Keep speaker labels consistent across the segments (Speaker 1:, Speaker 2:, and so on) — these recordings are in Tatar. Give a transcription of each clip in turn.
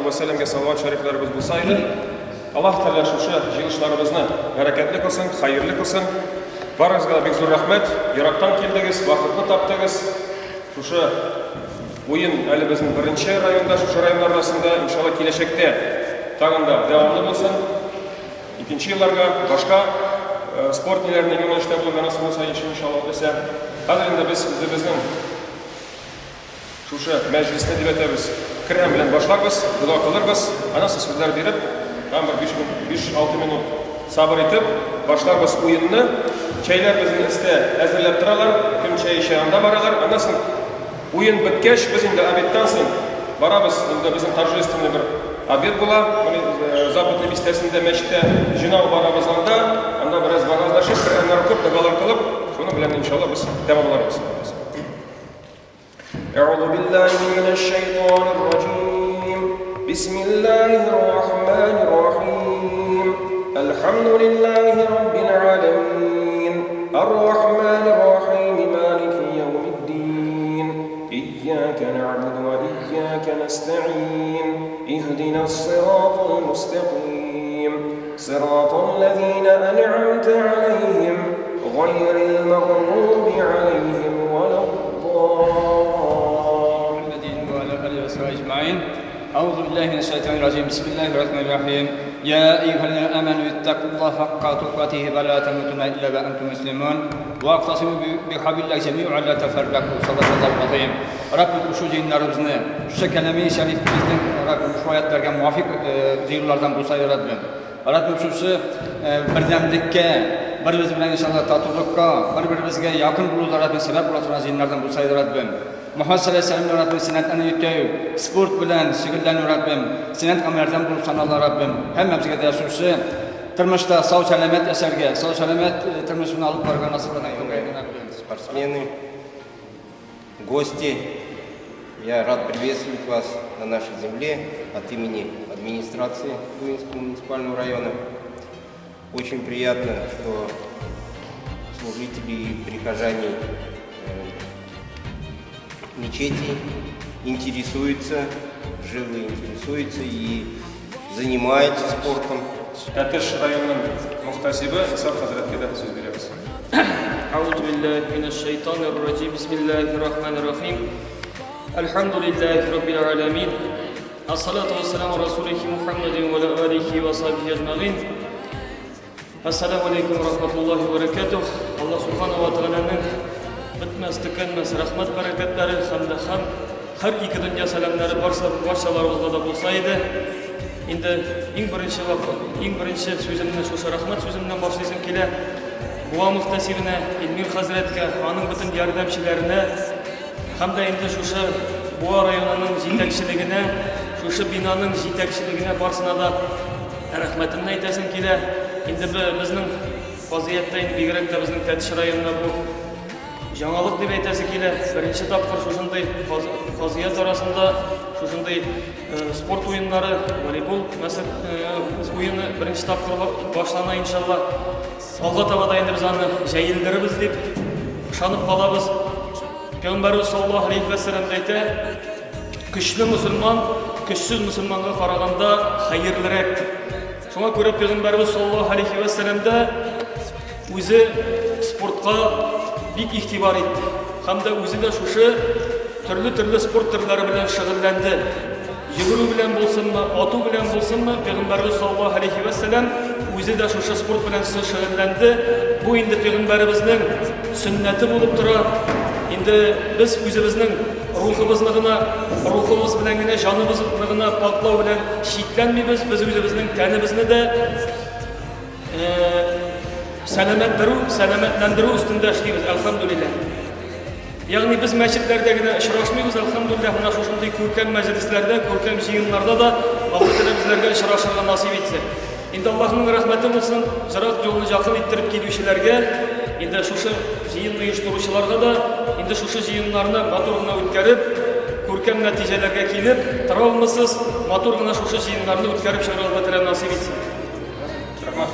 Speaker 1: алейхи ва салламга салават шарифларыбыз булсайды. Аллах Тәала шушы җыелышларыбызны бәрәкәтле кылсын, хайырлы кылсын. Барыгызга бик зур рәхмәт. Ерактан килдегез, вакытны таптыгыз. Шушы уен әле безнең беренче районда, шушы районнар арасында иншалла киләчәктә тагын да дәвамлы булсын. Икенче елларга башка спорт ниләренә юнәлештә булган булса иншалла дисә. Хәзер инде без үзебезнең шушы мәҗлисне дип әйтәбез. Кирәм белән башларбыз, дуа кылырбыз. Анасы сүзләр биреп, һәм 5-6 минут сабыр итеп башларбыз уенны. Чәйләр безнең истә әзерләп торалар, кем чәй эчә анда баралар. Аннан уен беткәч без инде обедтан соң барабыз. Инде безнең торжественный бер обед була. Западный бистәсендә мәчеттә җинау барабыз анда бераз багазлашып, Коръәннәр укып, дуалар кылып, шуның белән иншалла без тәмамларбыз. أعوذ بالله من الشيطان الرجيم بسم الله الرحمن الرحيم الحمد لله رب العالمين الرحمن الرحيم مالك يوم الدين إياك نعبد وإياك نستعين اهدنا الصراط المستقيم صراط الذين أنعمت عليهم غير المغضوب عليهم ولا
Speaker 2: أجمعين. أعوذ بالله من الشيطان الرجيم. بسم الله الرحمن الرحيم. يا أيها الذين آمنوا اتقوا الله حق تقاته ولا تموتن إلا وأنتم مسلمون واعتصموا بحبل الله جميعا لا تفرقوا. صدق الله العظيم. Rabbim şu dinlerimizni, şu kelime-i şerifimizden Rabbim şu ayetlerge muvafık ziyurlardan bulsaydı Rabbim. Rabbim şu birdemlikке, birbirimiz bilen inşallah tatulukka, birbirimizge yakın bulurlar Rabbim sebep bulaturan zinlerden bulsaydı Rabbim. Muhammed sallallahu aleyhi ve sellem Rabbim sinetlerini yükleyip, sport bilen, sigirlerini Rabbim, sinet kamerden bulursan Allah Rabbim. Hemmemizge de şu tırmışta sağ selamet eserge, sağ selamet tırmışını alıp varga nasip eden yolga Rabbim.
Speaker 3: Спортсмены, гости, я рад приветствовать вас на нашей земле от имени администрации Буинского муниципального района. Очень приятно, что служители и прихожане мечети интересуются, живо интересуются и занимаются спортом.
Speaker 1: Әтеш районының мөхтәсибе Исаак хәзрәткә дә сүз бирәбез.
Speaker 4: أعوذ بالله من الشيطان الرجيم بسم الله الرحمن الرحيم الحمد لله رب العالمين الصلاة والسلام على رسوله محمد وعلى آله وصحبه أجمعين السلام عليكم ورحمة الله وبركاته الله سبحانه وتعالى bitmez tükenmez rahmet bereketleri hamda her iki dünya selamları barşalarımızda da bulsaydı indi en birinci sözümden şu rahmet sözümden başlayasım kele Buğa muhtasibine, İlmir Hazretke, anın bütün yardımcılarına hem de indi şu Buğa rayonunun yetekçiligine, şu binanın yetekçiligine barsına da rahmetini aytasım kele indi bizning vaziyette bigirek de bizning Tetiş rayonuna bu жаңалық деп айтасы келе, бірінші тапқыр шошындай қазият арасында шошындай спорт ойынлары, волейбол ойыны бірінші тапқыр башлана иншалла. Алға табада енді біз аны жәйілдіріміз деп шанып қалабыз. Пейғамбарымыз саллаллаху алейхи ва саллям айты, күшлі мұсылман, күшсіз мұсылманға қарағанда хайырлырак. Шуңа көріп Пейғамбарымыз саллаллаху алейхи ва саллямда өзі спортқа бик ихтибар etdi. Hamda o'zi de şuşu türlü sport türleri bilen şıgıllandı. Yuguru bilen bolsunma, atu bilen bolsunma, Peygamberimiz sallallahu aleyhi ve sellem o'zi de şuşu sport bilen şıgıllandı. Bu indi Peygamberimizning sünneti bulup tura. Indi biz o'zimizning ruhimiz bilen gene canımız bilen paklav bilen şekillenmeymiz. Biz o'zimizning tanimizni de selametlendirу üstünde işleyimiz, elhamdülillah. Yani biz meçhitlerde yine işraşmıyoruz, elhamdülillah. Buna şuşunday körkem meclislerde, körkem jiyinlarda da Allah Teala bizlerge işraşırga nasip etse. Indi Allah'ın rahmeti olsun, jırak yolunu yakın ettirip gidişlerge, indi şuşu jiyin uyuşturuşularga da, indi şuşu jiyinlarını motoruna ötkerip, körkem neticelerge kelip, travmasız motoruna şuşu jiyinlarını ötkerip şöyle Allah Teala nasip etsin.
Speaker 1: Allah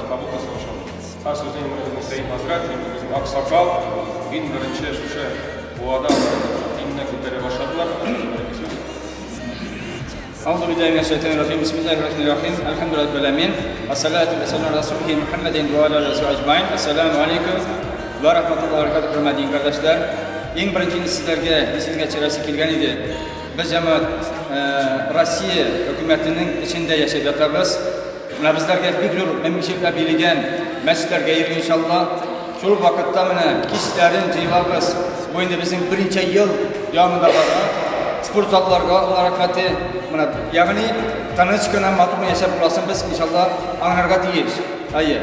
Speaker 1: kabul kılsın inşallah. Sözün Hüseyin Hazret, Aksakal, bin birinci bu adam dinle kütleri başladılar.
Speaker 2: أعوذ بالله من الشيطان الرجيم بسم الله الرحمن الرحيم الحمد لله رب العالمين الصلاة والسلام على رسوله محمد وعلى آله أجمعين Assalamu alaikum va rahmatullohi va barakatuh. Hurmatli qardoshlar, eng birinchi sizga chirasi kelgan edi. Biz jamoat Rossiya hukumatining ichida yashab yotamiz. Mana bizlarga bir mamlakatga berilgan masjidlarga inshaalloh shu vaqtda mana kishilarni javobiz. Bu endi bizning birinchi yil yomida sport zallarga rahmati mana ya'ni tanishgina matbuot yashab qolsin biz inshaalloh anlarga tegish. Ayy.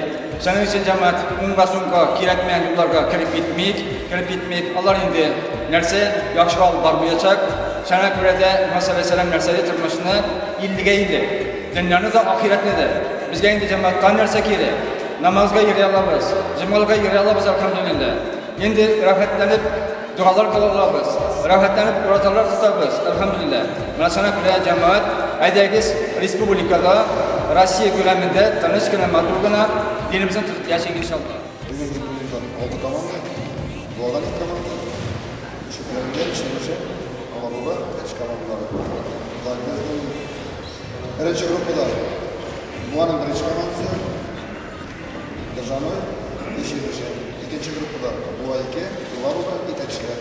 Speaker 2: Shuning uchun jamoat unga kerakmagan yo'llarga kirib ketmaylik. Alloh endi narsa yaxshi olib bormayacak. Shuna ko'ra da masalan salam narsani turmushni illigaydi. Dunyoni da oxiratni da. Bizga endi jamoat qanday narsa kerak? Namozga yuriy olamiz, jumolga yuriy olamiz alhamdulillah. Endi rohatlanib duolar qilamiz. Rohatlanib ro'zalar tutamiz alhamdulillah. Mana shuna ko'ra jamoat aydagiz respublikada Rossiya ko'lamida tinchgina matbuotgina dinimizni tutib yashang inshaalloh.
Speaker 5: Bugungi kundan oldi tomonda duolar komanda shu bilan ishlasha Allohga hech komandalar. Birinchi gruppada Muanim birinchi komandasi Державный ishlasha. Ikkinchi gruppada Bu2 Ularga yetakchilar.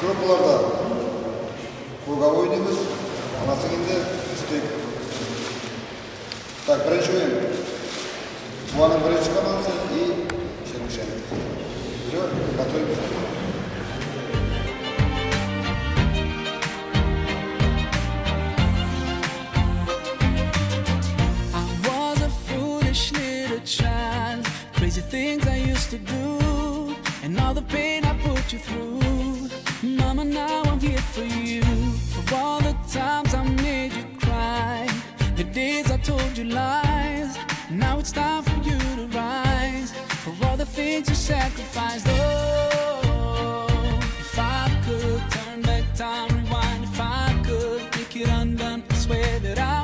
Speaker 5: Gruppalarda Krugovoy o'ynaymiz. Onasi endi istek. Так, birinchi o'yin. Muanim birinchi komandasi и Shermushan. Все, готовимся.
Speaker 6: Crazy things I used to do, and all the pain I put you through. Mama, now I'm here for you. For all the times I made you cry, the days I told you lies. Now it's time for you to rise. For all the things you sacrificed. Oh, if I could turn back time, rewind. If I could make it undone, I swear that I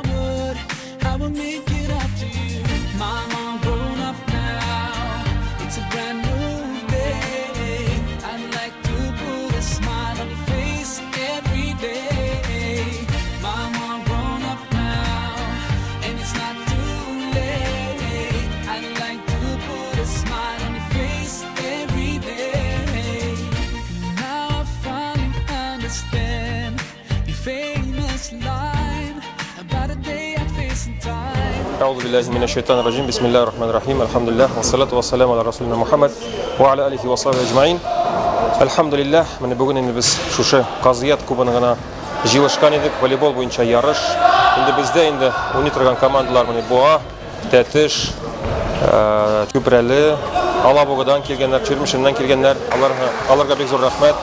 Speaker 6: would make it up to you. Mama, I'm grown up now. It's a brand new day. I'd like to put a smile on your face every day. Mama, I'm grown up now, and it's not too late. I'd like to put a smile on your face every day. Now I finally understand your famous line about a day I'd face in time.
Speaker 1: أعوذ بالله من الشيطان الرجيم بسم الله الرحمن الرحيم الحمد لله والصلاة والسلام على رسولنا محمد وعلى آله وصحبه أجمعين الحمد لله من бүгін енді біз шушы Қазият кубының ғана жиылышқан едік волейбол бойынша ярыш енді бізде енді ойнайтырған командалар міне Боа, Тәтіш, Көпірәлі, Алабоғадан келгендер, Чермішіннен келгендер аларға бек зор рахмет.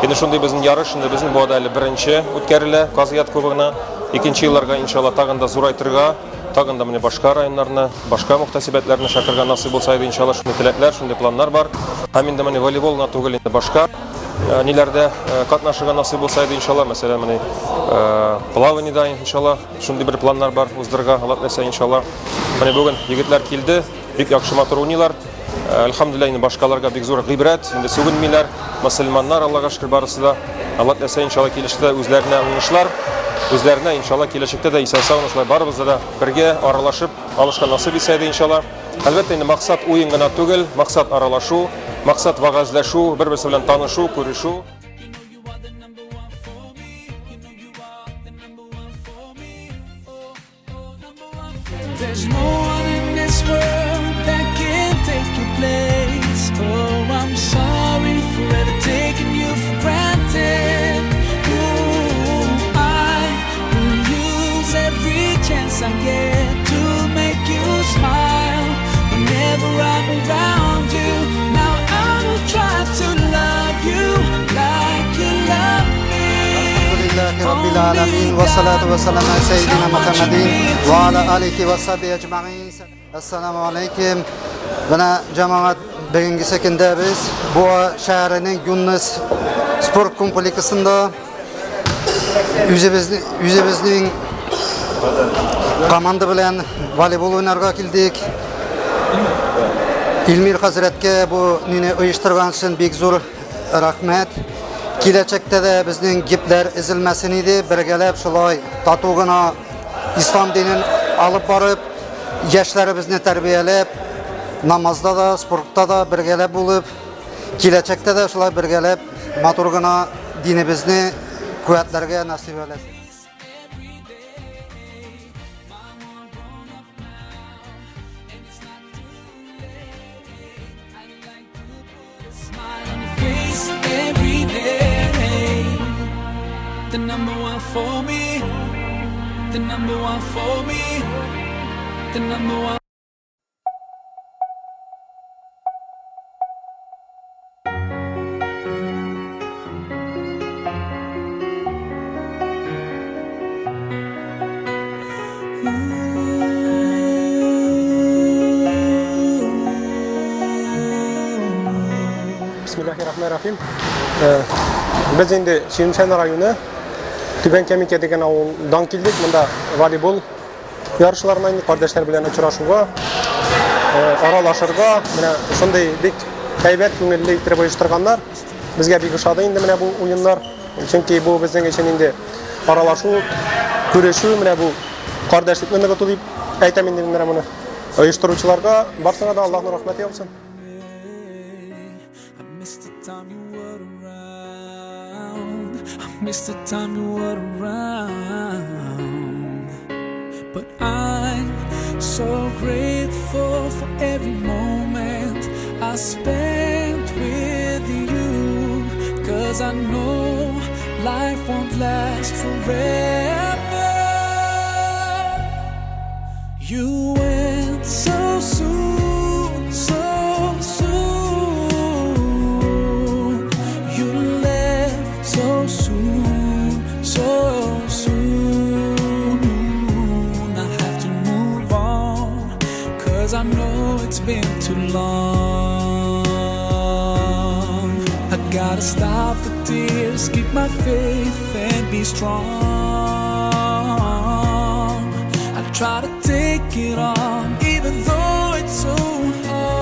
Speaker 1: Енді шундай біздің ярыш енді біздің Боада әлі бірінші өткәрілі Қазият кубығына екінші елларға иншалла тағында зурайтырға тағында міне башқа районларны, башқа мөхтәсибәтләрне шақырған насып болса иде иншалла шундый теләкләр, шундый планнар бар. Һәм инде менә волейболна түгел инде башка ниләрдә катнашырга насып болса иде иншалла, мәсәлән менә плаваниедә иншалла шундый бер планнар бар уздырга Аллаһ теләсә иншалла. Менә бүген егетләр килде, бик яхшы матур уйныйлар. Әлхәмдүлилләh инде башкаларга бик зур гыйбрәт, инде сүгенмиләр, мөселманнар Аллаһка шөкер барысы да. Аллаһ теләсә иншалла килеште үзләренә уңышлар. Үзләренә иншалла киләчәктә дә исән-сау уңышлар барыбызда да бергә аралашып алышка насыйп итсә иде иншалла. Әлбәттә инде максат уен гына түгел, максат аралашу, максат вагазлашу, бер-берсе белән танышу, күрешү.
Speaker 6: There's no one in this world that can take your place. Oh, I'm sorry for ever taking you for granted. Ooh, I will use every chance I get to make you smile. Whenever I'm around you, now I will try to love you like you love me.
Speaker 7: Rabbil alamin ve salatu ve selam ala seyyidina Muhammedin ve ala alihi ve sahbihi ecma'in. Assalamu alaykum. Bana cemaat bugungi sekunda biz Boğa şəhərinin Yunus spor kompleksində üzümüzün komanda bilan voleybol oynarga keldik. İlmir Hazretke bu nini uyushtirgan üçün bek zor rahmet. kelajakda da bizning giplar ezilmasin edi. Birgalab şulay tatugina islom dinini alib borib, yoshlarimizni tarbiyalab, namozda da, sportda da birgalab bo'lib, kelajakda da şulay birgalab maturgina dinimizni quvvatlarga nasib etsin.
Speaker 6: Every day, the number one for me, the number one for me, the number one.
Speaker 8: Bismillahirrahmanirrahim. Biz endi Şirinşehir rayonu Tüben Kemike degan avuldan keldik. Bunda voleybol yarışlarına indi kardeşler bilen uchrashuvga, aralashirga, mana shunday bek haybat ko'ngilli ittirib uyushtirganlar. Bizga bek yoshadi endi mana bu o'yinlar. Chunki bu bizning uchun endi aralashuv, ko'rishuv, mana bu kardeşlik nimiga deb aytaman endi mana buni uyushtiruvchilarga barchaga da Allohning rahmati bo'lsin.
Speaker 6: I miss the time you were around, but I'm so grateful for every moment I spent with you, 'cause I know life won't last forever. You went so soon, so soon. You left so soon, so soon. I have to move on, 'cause I know it's been too long. I gotta stop the tears, keep my faith and be strong. I try to take it on, even though it's so hard.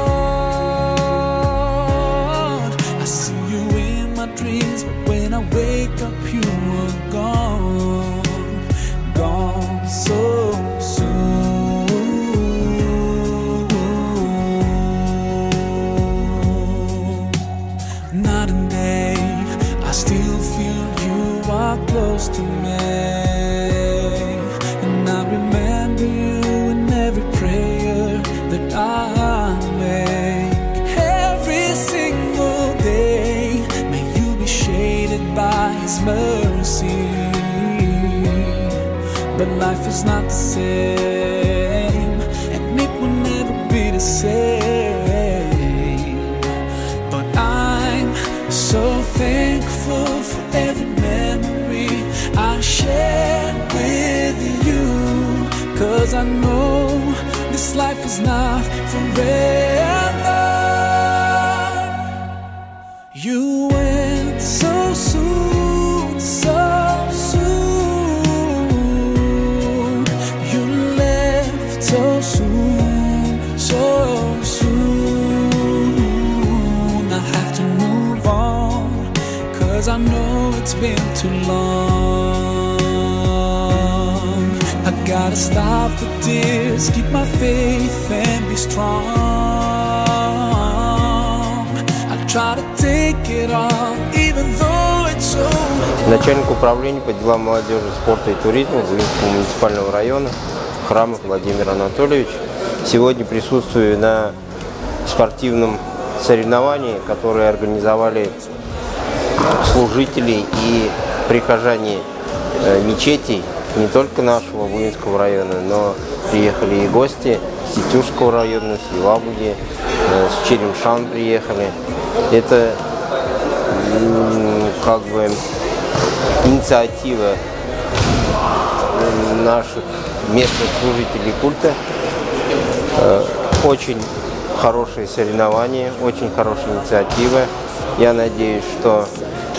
Speaker 6: I see you in my dreams, but when I wake up you were gone, gone so soon. Night and day, I still feel you are close to me, and I remember you in every prayer that I make. Every single day, may you be shaded by His mercy. But life is not the same, and it will never be the same. But I'm so thankful for every memory I shared with you, 'cause I know this life is not forever. You went so soon, so soon. You left so soon, so soon. I have to move on, 'cause I know it's been too long. I gotta stop the tears, keep my faith and be strong. I try to take it on, even though it's so hard.
Speaker 3: Начальник управления по делам молодежи, спорта и туризма Буинского муниципального района Храмов Владимир Анатольевич. Сегодня присутствую на спортивном соревновании, которое организовали служители и прихожане мечетей не только нашего Буинского района, но приехали и гости с Тетюшского района, с Елабуги, с Черемшан приехали. Это как бы инициатива наших местных служителей культа. Очень хорошие соревнования, очень хорошая инициатива. Я надеюсь, что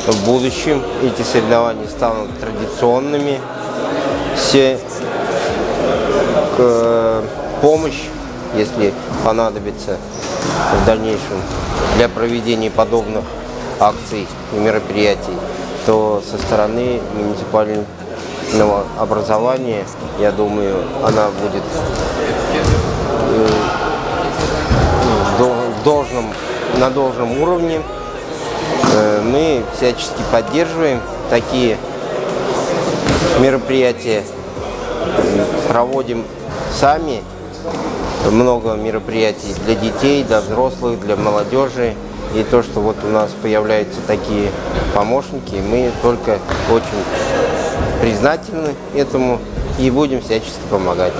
Speaker 3: в будущем эти соревнования станут традиционными. Помощь, если понадобится в дальнейшем для проведения подобных акций и мероприятий, то со стороны муниципального образования, я думаю, она будет на должном уровне. Мы всячески поддерживаем такие мероприятия, проводим сами много мероприятий для детей, для взрослых, для молодежи. И то, что вот у нас появляются такие помощники, мы только очень признательны этому и будем всячески помогать.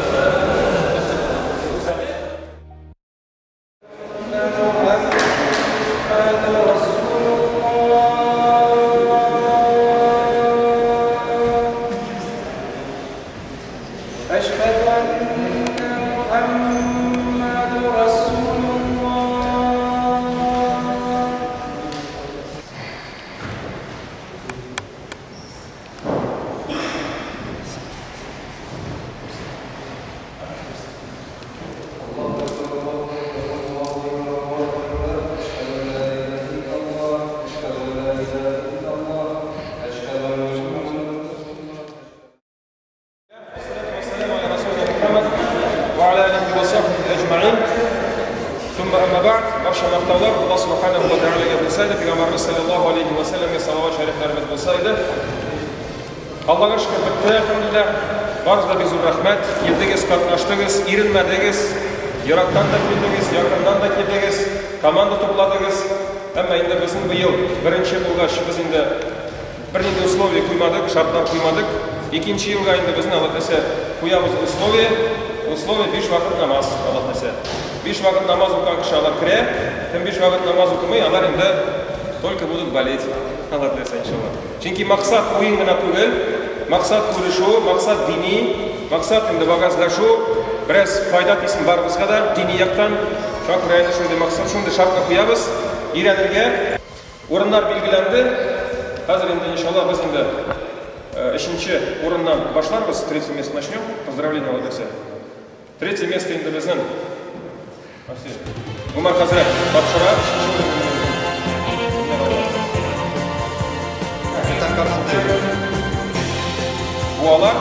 Speaker 1: ثم أما بعد برشا مقتولر الله سبحانه وتعالى يا بسيدة في غمر صلى الله عليه وسلم صلوات شريف نرمت بسيدة Allah'a şükür bitti elhamdülillah. Barzda bizur rahmet. Keldiniz, katlaştınız, irinmediniz. Irak'tan da keldiniz, yakından da keldiniz. Komanda topladınız. Ama indi bizim bu yıl birinci yılga biz indi bir nende условия koymadık, şartlar koymadık. İkinci yılga indi bizim Allah dese koyamız условия 5 vakit namaz Allah dese. 5 vakit namaz okuyan kişiler kire, hem 5 vakit namaz okumayı onlar indi только будут болеть. Allah dese inşallah. Çünkü maksat oyun gına tugel, maksat kuruşu, maksat dini, maksat indi bagazlaşu, biraz fayda isim var bizga da dini yaktan. Şak rayında şöyle maksat şunda şartla koyabız. İranirge orunlar belgilendi. Hazır indi inşallah biz indi üçüncü orundan başlarız. Третье место начнем. Поздравления Allah dese. Третье место indi bizden. Umar Hazret Babşura. Буалар,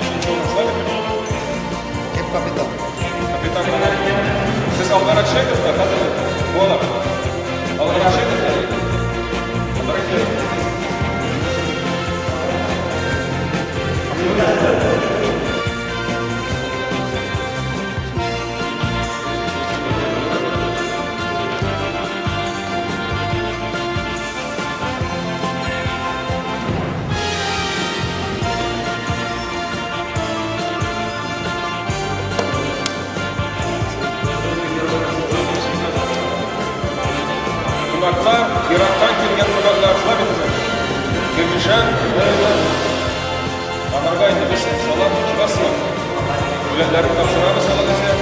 Speaker 1: üçüncü olmuşlar.
Speaker 7: Kim kapitan?
Speaker 1: Kapitan Kanar. Siz Algarak şeydiniz mi? Hazır. Буалар. Algarak şeydiniz mi? Algarak şeydiniz. Qonaqlar Iroqdan kelgan qonaqlar shular bilan Gülşen Anarga endi biz inşallah kibasın. Biletleri topşırarız Allah dese.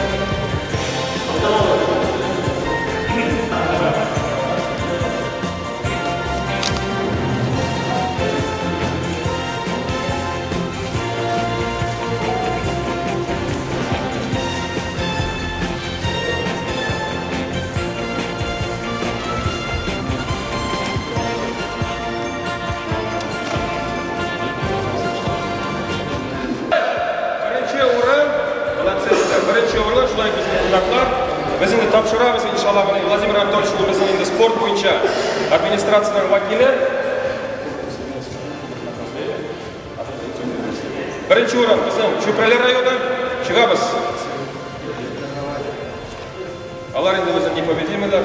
Speaker 1: Birinci o'rin shulay bizning qonaqlar. Biz endi topshiramiz inshaalloh buni Vladimir Anatolovich bu bizning endi sport bo'yicha administratsiyaning vakili. Birinchi o'rin bizning Cho'pralar rayonidan chiqamiz. Allar endi bizni непобедимыйlar.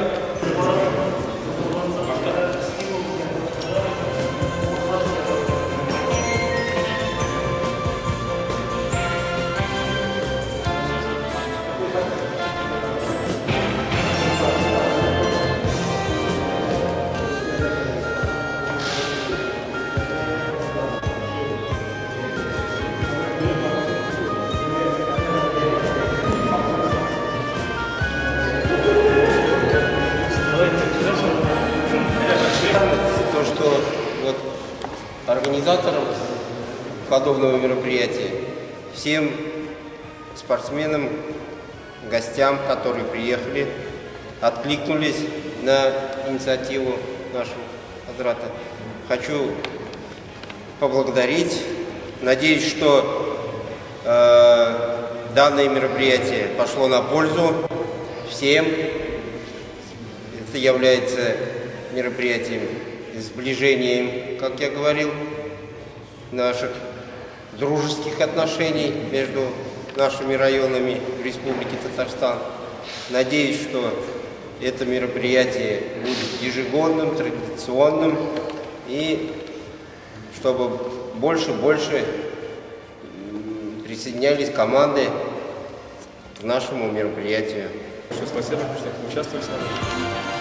Speaker 3: То, что вот организаторам подобного мероприятия, всем спортсменам, гостям, которые приехали, откликнулись на инициативу нашего Хазрата. Хочу поблагодарить. Надеюсь, что данное мероприятие пошло на пользу всем. Это является мероприятием сближением, как я говорил, наших дружеских отношений между нашими районами Республики Татарстан. Надеюсь, что это мероприятие будет ежегодным, традиционным, и чтобы больше присоединялись команды к нашему мероприятию.
Speaker 1: Спасибо, что участвовали с нами.